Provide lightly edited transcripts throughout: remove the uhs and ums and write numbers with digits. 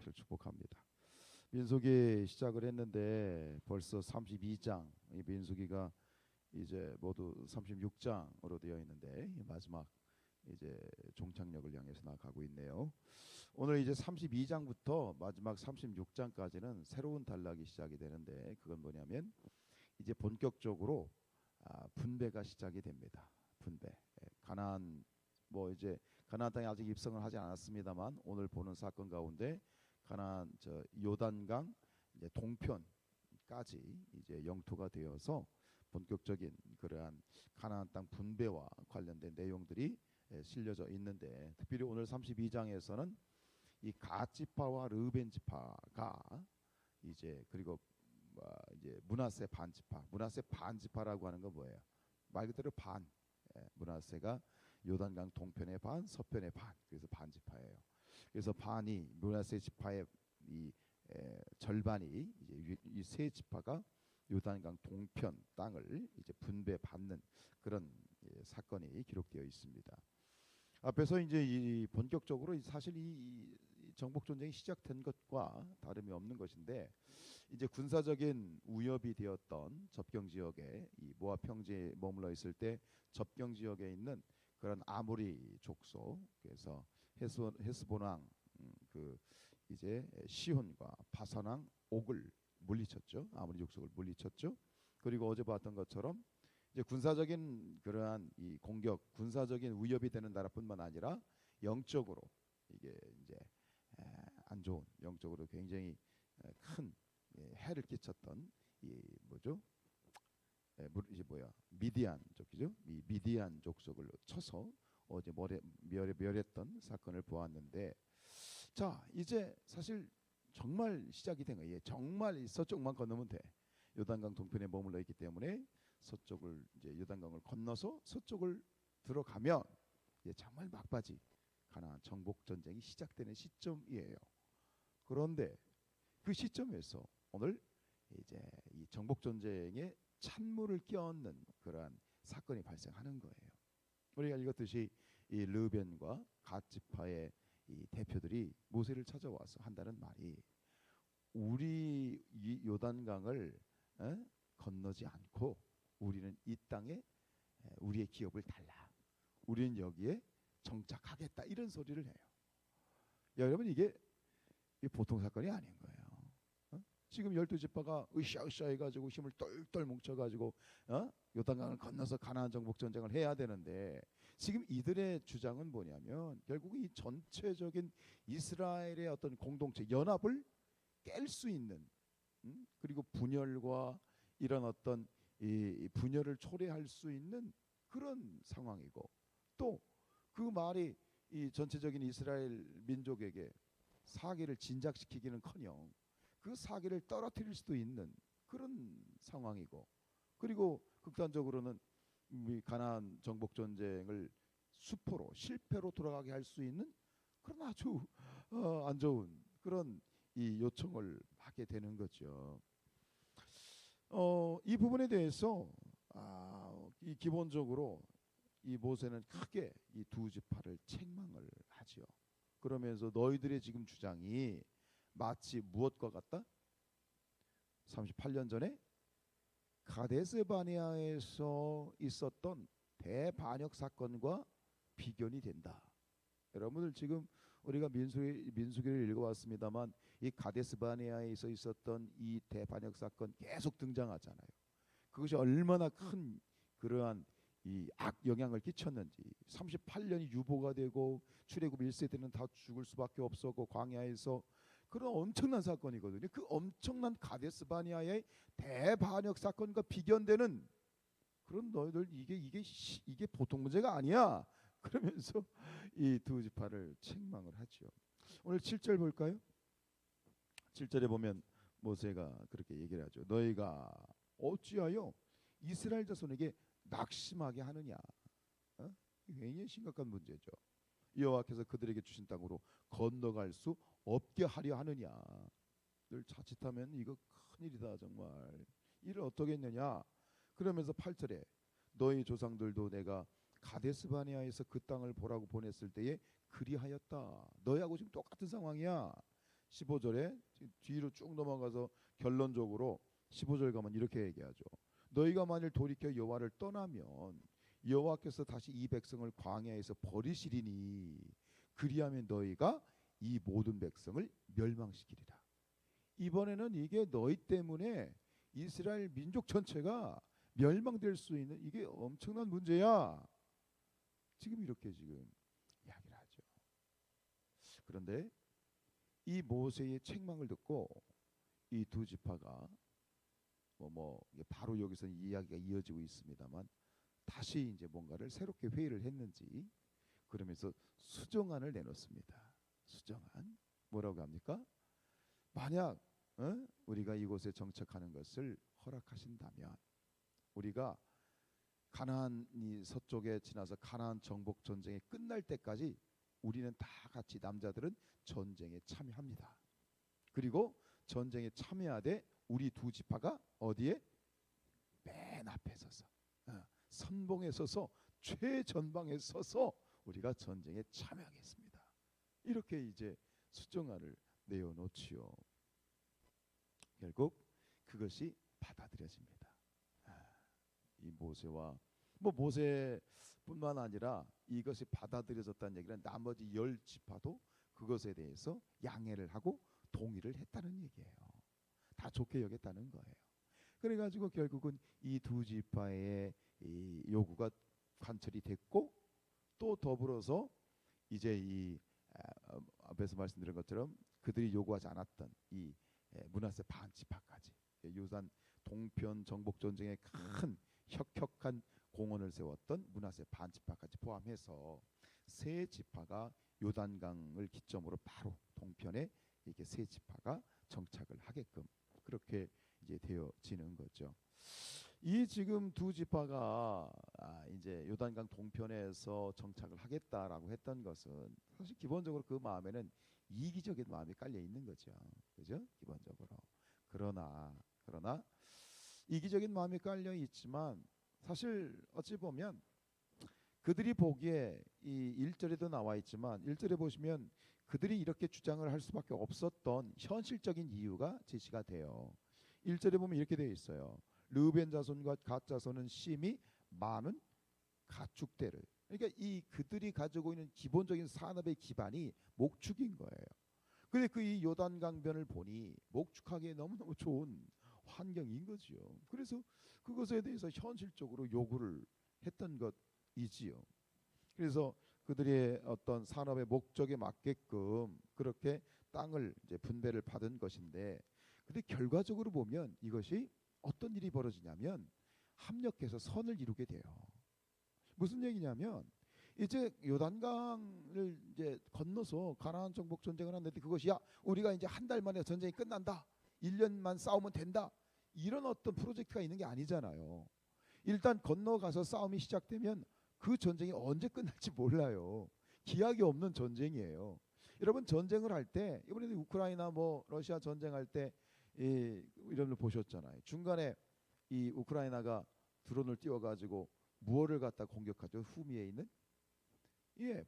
것을 축복합니다. 민수기 시작을 했는데 벌써 32장, 이 민수기가 이제 모두 36장으로 되어 있는데 마지막 이제 종착역을 향해서 나가고 있네요. 오늘 이제 32장부터 마지막 36장까지는 새로운 단락이 시작이 되는데 그건 뭐냐면 이제 본격적으로 분배가 시작이 됩니다. 분배. 가나안 이제 가나안 땅에 아직 입성을 하지 않았습니다만 오늘 보는 사건 가운데 가나안 요단강 이제 동편까지 이제 영토가 되어서 본격적인 그러한 가나안 땅 분배와 관련된 내용들이 실려져 있는데 특별히 오늘 32장에서는 이 갓 지파와 르벤 지파가 이제 그리고 이제 므낫세 반 지파라고 하는 건 뭐예요? 말 그대로 반. 므낫세가 요단강 동편의 반, 서편의 반. 그래서 반 지파예요. 그래서 반이 므낫세 지파의 이 절반이 이제 이 세 지파가 요단강 동편 땅을 이제 분배받는 그런 사건이 기록되어 있습니다. 앞에서 이제 이 본격적으로 사실 이 정복 전쟁이 시작된 것과 다름이 없는 것인데 이제 군사적인 위협이 되었던 접경 지역에 이 모압 평지에 머물러 있을 때 접경 지역에 있는 그런 아모리 족속 그래서 헤스본 왕 그 이제 시혼과 바산 왕 옥을 물리쳤죠. 아모리 족속을 물리쳤죠. 그리고 어제 봤던 것처럼 이제 군사적인 그러한 이 공격, 군사적인 위협이 되는 나라뿐만 아니라 영적으로 이게 이제 안 좋은 영적으로 굉장히 큰 해를 끼쳤던 이 뭐죠? 이제 미디안 족이죠. 이 미디안 족속을 쳐서 어제 멸했던 사건을 보았는데, 자 이제 사실 정말 시작이 된 거예요. 정말 서쪽만 건너면 돼. 요단강 동편에 머물러 있기 때문에 서쪽을 이제 요단강을 건너서 서쪽을 들어가면 정말 막바지 가나안 정복 전쟁이 시작되는 시점이에요. 그런데 그 시점에서 오늘 이제 이 정복 전쟁에 찬물을 끼얹는 그러한 사건이 발생하는 거예요. 우리가 읽었듯이 이 르벤과 갓 지파의 이 대표들이 모세를 찾아와서 한다는 말이 우리 이 요단강을 건너지 않고 우리는 이 땅에 우리의 기업을 달라. 우리는 여기에 정착하겠다. 이런 소리를 해요. 여러분 이게 보통 사건이 아닌 거예요. 지금 12지파가 으쌰으쌰 해가지고 힘을 똘똘 뭉쳐가지고 요단강을 건너서 가나안 정복 전쟁을 해야 되는데 지금 이들의 주장은 뭐냐면 결국 이 전체적인 이스라엘의 어떤 공동체 연합을 깰 수 있는 그리고 분열과 이런 어떤 이 분열을 초래할 수 있는 그런 상황이고 또 그 말이 이 전체적인 이스라엘 민족에게 사기를 진작시키기는커녕 그 사기를 떨어뜨릴 수도 있는 그런 상황이고 그리고 극단적으로는 이 가나안 정복 전쟁을 수포로 실패로 돌아가게 할 수 있는 그런 아주 안 좋은 그런 이 요청을 하게 되는 거죠. 이 부분에 대해서 이 기본적으로 이 모세는 크게 이 두 지파를 책망을 하지요. 그러면서 너희들의 지금 주장이 마치 무엇과 같다? 38년 전에 가데스 바네아에서 있었던 대반역 사건과 비견이 된다. 여러분들 지금 우리가 민수기를 읽어왔습니다만 이 가데스 바네아에서 있었던 이 대반역 사건 계속 등장하잖아요. 그것이 얼마나 큰 그러한 이 악영향을 끼쳤는지 38년이 유보가 되고 출애굽 1세대는 다 죽을 수밖에 없었고 광야에서 그런 엄청난 사건이거든요. 그 엄청난 가데스 바네아의 대반역 사건과 비견되는 그런 너희들 이게 보통 문제가 아니야. 그러면서 이 두 지파를 책망을 하죠. 오늘 7절 볼까요? 7절에 보면 모세가 그렇게 얘기를 하죠. 너희가 어찌하여 이스라엘 자손에게 낙심하게 하느냐. 굉장히 심각한 문제죠. 여호와께서 그들에게 주신 땅으로 건너갈 수 없게 하려 하느냐. 늘 자칫하면 이거 큰일이다 정말. 이를 어떻게 했느냐. 그러면서 8절에 너희 조상들도 내가 가데스 바네아에서 그 땅을 보라고 보냈을 때에 그리하였다. 너희하고 지금 똑같은 상황이야. 15절에 뒤로 쭉 넘어가서 결론적으로 15절 가면 이렇게 얘기하죠. 너희가 만일 돌이켜 여호와를 떠나면 여호와께서 다시 이 백성을 광야에서 버리시리니 그리하면 너희가 이 모든 백성을 멸망시키리라. 이번에는 이게 너희 때문에 이스라엘 민족 전체가 멸망될 수 있는 이게 엄청난 문제야. 지금 이렇게 지금 이야기를 하죠. 그런데 이 모세의 책망을 듣고 이 두 지파가 바로 여기서 이야기가 이어지고 있습니다만 다시 이제 뭔가를 새롭게 회의를 했는지 그러면서 수정안을 내놓습니다. 수정안 뭐라고 합니까? 만약 우리가 이곳에 정착하는 것을 허락하신다면 우리가 가나안이 서쪽에 지나서 가나안 정복 전쟁이 끝날 때까지 우리는 다 같이 남자들은 전쟁에 참여합니다. 그리고 전쟁에 참여하되 우리 두 지파가 어디에? 맨 앞에 서서 선봉에 서서 최전방에 서서 우리가 전쟁에 참여하겠습니다. 이렇게 이제 수정안을 내어놓지요. 결국 그것이 받아들여집니다. 이 모세와 모세뿐만 아니라 이것이 받아들여졌다는 얘기는 나머지 10지파도 그것에 대해서 양해를 하고 동의를 했다는 얘기예요. 다 좋게 여겼다는 거예요. 그래가지고 결국은 이 두 지파의 이 요구가 관철이 됐고 또 더불어서 이제 이 앞에서 말씀드린 것처럼 그들이 요구하지 않았던 이 므낫세 반 지파까지 요단 동편 정복 전쟁에 큰 혁혁한 공헌을 세웠던 므낫세 반 지파까지 포함해서 세 지파가 요단강을 기점으로 바로 동편에 이렇게 세 지파가 정착을 하게끔 그렇게 이제 되어지는 거죠. 이 지금 두 지파가 이제 요단강 동편에서 정착을 하겠다라고 했던 것은 사실 기본적으로 그 마음에는 이기적인 마음이 깔려 있는 거죠. 그죠? 기본적으로. 그러나 이기적인 마음이 깔려 있지만 사실 어찌 보면 그들이 보기에 이 1절에도 나와 있지만 1절에 보시면 그들이 이렇게 주장을 할 수밖에 없었던 현실적인 이유가 제시가 돼요. 1절에 보면 이렇게 되어 있어요. 르우벤 자손과 갓 자손은 심히 많은 가축대를 그러니까 이 그들이 가지고 있는 기본적인 산업의 기반이 목축인 거예요. 근데 그 이 요단강변을 보니 목축하기에 너무너무 좋은 환경인 거지요. 그래서 그것에 대해서 현실적으로 요구를 했던 것이지요. 그래서 그들의 어떤 산업의 목적에 맞게끔 그렇게 땅을 이제 분배를 받은 것인데 근데 결과적으로 보면 이것이 어떤 일이 벌어지냐면 합력해서 선을 이루게 돼요. 무슨 얘기냐면 이제 요단강을 이제 건너서 가나안 정복 전쟁을 하는데 그것이 우리가 이제 한 달 만에 전쟁이 끝난다. 1년만 싸우면 된다. 이런 어떤 프로젝트가 있는 게 아니잖아요. 일단 건너가서 싸움이 시작되면 그 전쟁이 언제 끝날지 몰라요. 기약이 없는 전쟁이에요. 여러분 전쟁을 할 때 이번에 우크라이나 러시아 전쟁할 때 이런 걸 보셨잖아요. 중간에 이 우크라이나가 드론을 띄워가지고 무엇을 갖다 공격하죠? 후미에 있는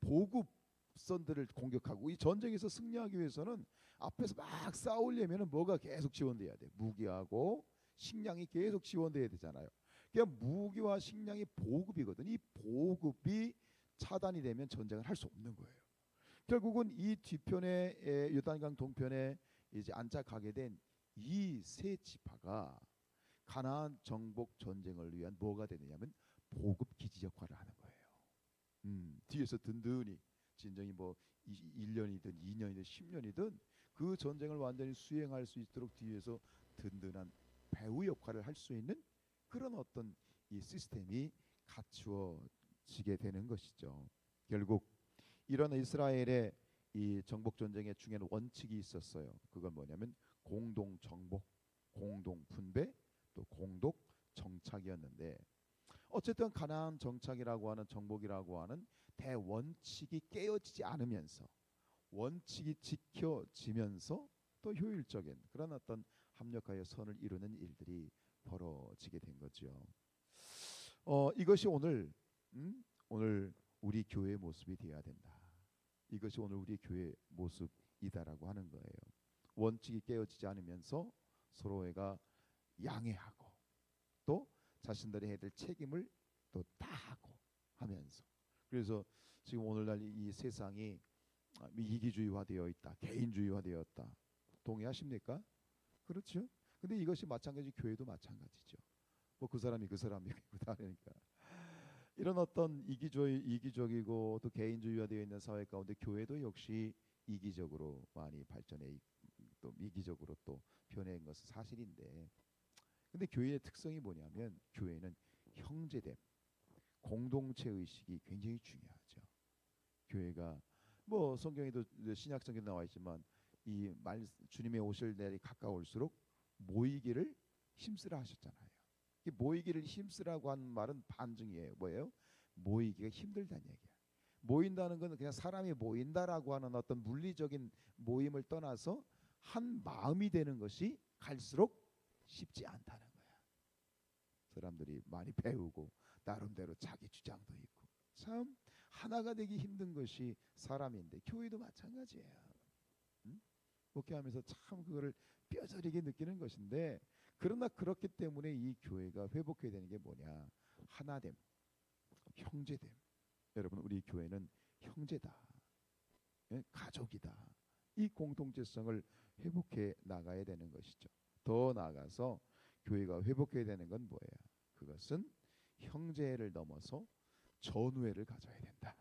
보급선들을 공격하고 이 전쟁에서 승리하기 위해서는 앞에서 막 싸우려면 뭐가 계속 지원돼야 돼. 무기하고 식량이 계속 지원돼야 되잖아요. 그러니까 무기와 식량이 보급이거든. 이 보급이 차단이 되면 전쟁을 할 수 없는 거예요. 결국은 이 뒤편에 요단강 동편에 이제 안착하게 된 이 세 지파가 가나안 정복 전쟁을 위한 뭐가 되느냐면 보급 기지 역할을 하는 거예요. 뒤에서 든든히 진정이 1년이든 2년이든 10년이든 그 전쟁을 완전히 수행할 수 있도록 뒤에서 든든한 배후 역할을 할 수 있는 그런 어떤 이 시스템이 갖추어지게 되는 것이죠. 결국 이런 이스라엘의 이 정복 전쟁의 중에는 원칙이 있었어요. 그건 뭐냐면 공동 정복, 공동 분배, 또 공동 정착이었는데 어쨌든 가나안 정착이라고 하는 정복이라고 하는 대원칙이 깨어지지 않으면서 원칙이 지켜지면서 또 효율적인 그런 어떤 합력하여 선을 이루는 일들이 벌어지게 된 거죠. 이것이 오늘 우리 교회의 모습이 되어야 된다. 이것이 오늘 우리 교회의 모습이다라고 하는 거예요. 원칙이 깨어지지 않으면서 서로가 양해하고 또 자신들이 해야 될 책임을 또 다하고 하면서, 그래서 지금 오늘날 이 세상이 이기주의화되어 있다, 개인주의화되었다. 동의하십니까? 그렇죠? 근데 이것이 마찬가지, 교회도 마찬가지죠. 뭐 그 사람이 그 사람이고 다르니까. 이런 어떤 이기적이고 또 개인주의화되어 있는 사회 가운데 교회도 역시 이기적으로 많이 발전해 또 이기적으로 또 변해온 것은 사실인데, 근데 교회의 특성이 뭐냐면 교회는 형제됨, 공동체 의식이 굉장히 중요하죠. 교회가 뭐 성경에도 신약 성경에 나와 있지만 이 말 주님의 오실 날이 가까울수록 모이기를 힘쓰라 하셨잖아요. 이 모이기를 힘쓰라고 하는 말은 반증이에요. 뭐예요? 모이기가 힘들다는 얘기야. 모인다는 건 그냥 사람이 모인다라고 하는 어떤 물리적인 모임을 떠나서 한 마음이 되는 것이 갈수록 쉽지 않다는 거야. 사람들이 많이 배우고 나름대로 자기 주장도 있고 참 하나가 되기 힘든 것이 사람인데 교회도 마찬가지예요. 응? 목회하면서 참 그거를 뼈저리게 느끼는 것인데, 그러나 그렇기 때문에 이 교회가 회복해야 되는 게 뭐냐? 하나됨, 형제됨. 여러분, 우리 교회는 형제다, 예? 가족이다. 이 공동체성을 회복해 나가야 되는 것이죠. 더 나아가서 교회가 회복해야 되는 건 뭐예요? 그것은 형제를 넘어서 전우회를 가져야 된다.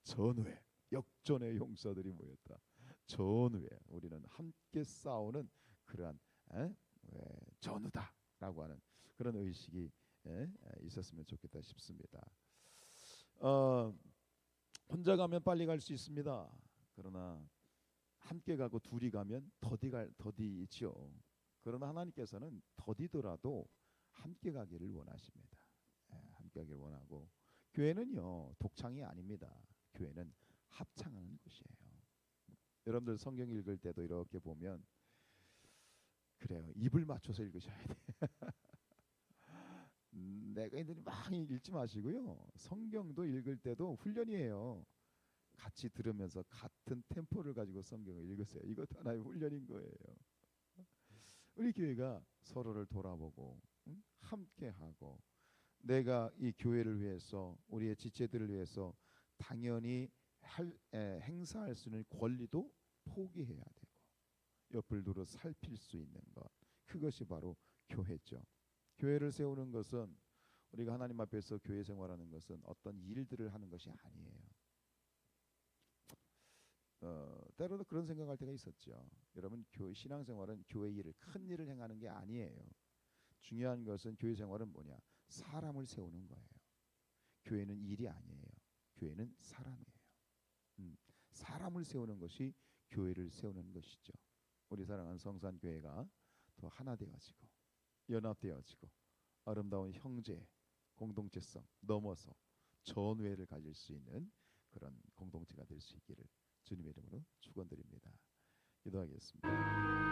전우회, 역전의 용사들이 모였다. 전우회, 우리는 함께 싸우는 그러한 전우다라고 하는 그런 의식이 있었으면 좋겠다 싶습니다. 혼자 가면 빨리 갈 수 있습니다. 그러나 함께 가고 둘이 가면 더디지요. 그러나 하나님께서는 더디더라도 함께 가기를 원하십니다. 함께 가기를 원하고, 교회는요 독창이 아닙니다. 교회는 합창하는 곳이에요. 여러분들 성경 읽을 때도 이렇게 보면 그래요. 입을 맞춰서 읽으셔야 돼. 내가 이들이 막 읽지 마시고요. 성경도 읽을 때도 훈련이에요. 같이 들으면서 같은 템포를 가지고 성경을 읽으세요. 이것도 하나의 훈련인 거예요. 우리 교회가 서로를 돌아보고 함께하고, 내가 이 교회를 위해서 우리의 지체들을 위해서 당연히 행사할 수 있는 권리도 포기해야 되고 옆을 두루 살필 수 있는 것, 그것이 바로 교회죠. 교회를 세우는 것은, 우리가 하나님 앞에서 교회 생활하는 것은 어떤 일들을 하는 것이 아니에요. 때로도 그런 생각할 때가 있었죠. 여러분, 교회 신앙생활은 교회 일을, 큰 일을 행하는 게 아니에요. 중요한 것은 교회 생활은 뭐냐? 사람을 세우는 거예요. 교회는 일이 아니에요. 교회는 사람이에요. 사람을 세우는 것이 교회를 세우는 것이죠. 우리 사랑하는 성산교회가 더 하나 되어지고 연합되어지고 아름다운 형제 공동체성 넘어서 전우회를 가질 수 있는 그런 공동체가 될 수 있기를 주님의 이름으로 축원드립니다. 기도하겠습니다.